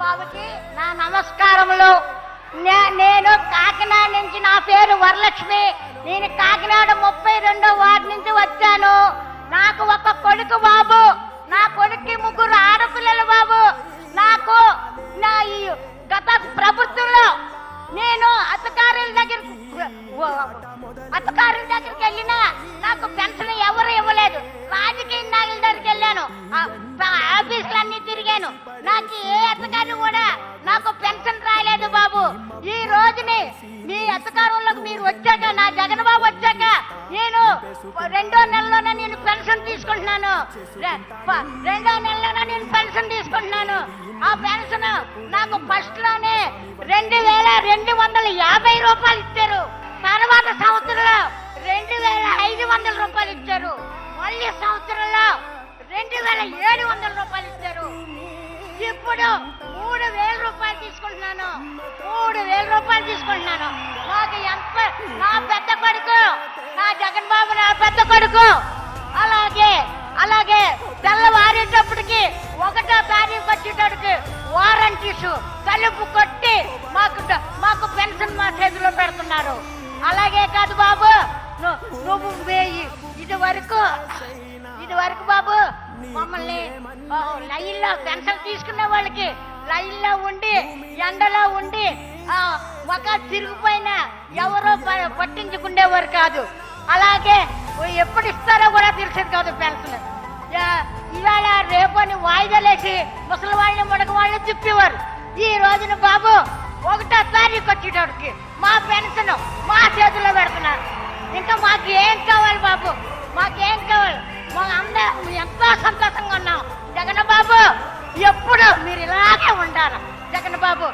బాబుకి నా నమస్కారములు. నేను కాకినాడ నుంచి, నా పేరు వరలక్ష్మి. నేను కాకినాడ 32వ వార్డు నుంచి వచ్చాను. నాకు ఒక కొడుకు బాబు. నా కొడుక్కి 3 ఆడపిల్లలు బాబు. నాకు నా ఈ గత ప్రభుత్వంలో నేను అధికారుల దగ్గరికి వెళ్ళినా నాకు పెన్షన్ ఎవరు ఇవ్వలేదు. రాజకీయ నాయకుల దగ్గరికి వెళ్ళాను, ఆఫీసులన్నీ తిరిగాను. నాకు ఏ అధికారి కూడా నాకు పెన్షన్ రాలేదు బాబు. ఈ రోజుని మీ అధికారంలోకి మీరు వచ్చాక, నా జగన్ బాబు వచ్చాక, నేను 2వ నెలలోనే నేను పెన్షన్ తీసుకుంటున్నాను. 2వ నెలలోనే నేను పెన్షన్ తీసుకుంటున్నాను. ఆ పెన్షన్ నాకు ఫస్ట్ లోనే 2250 రూపాయలు ఇచ్చారు. తర్వాత సంవత్సరంలో 2500 రూపాయలు ఇచ్చారు. మళ్ళీ సంవత్సరంలో 2700 రూపాయలు ఇచ్చారు. ఇప్పుడు 3000 రూపాయలు తీసుకుంటున్నాను. 3000 రూపాయలు తీసుకుంటున్నాను. మాకు ఎంత, నా పెద్ద కొడుకు, నా జగన్ బాబు నా పెద్ద కొడుకు. అలాగే తెల్లవారేటప్పటికి 1వ తారీఖు వచ్చేటప్పటికి వారంటీస్ తలుపు కొట్టి మాకు పెన్షన్ మా చేతిలో పెడుతున్నారు. అలాగే కాదు బాబు, నువ్వు ఇది వరకు బాబు మమ్మల్ని లైన్లో పెన్షన్ తీసుకునే వాళ్ళకి లైన్లో ఉండి, ఎండలో ఉండి, ఒక తిరిగిపోయినా ఎవరో పట్టించుకునేవారు కాదు. అలాగే ఎప్పుడు ఇస్తారో కూడా తెలిసేది కాదు పెన్షన్. ఇవాళ రేపని వాయిదాలేసి ముసలి వాళ్ళని మడక వాళ్ళని తిప్పేవారు. ఈ రోజున బాబు 1వ తారీఖు వచ్చేటోడికి మా పెన్షన్ మా చేతిలో పెడుతున్నారు. ఇంకా మాకు ఏం కావాలి బాబు? మాకేం కావాలి? అందరూ ఎంతో సంతోషంగా ఉన్నాం. జగన్ బాబు ఎప్పుడు మీరు ఇలాగే ఉండాలి. జగన్ బాబు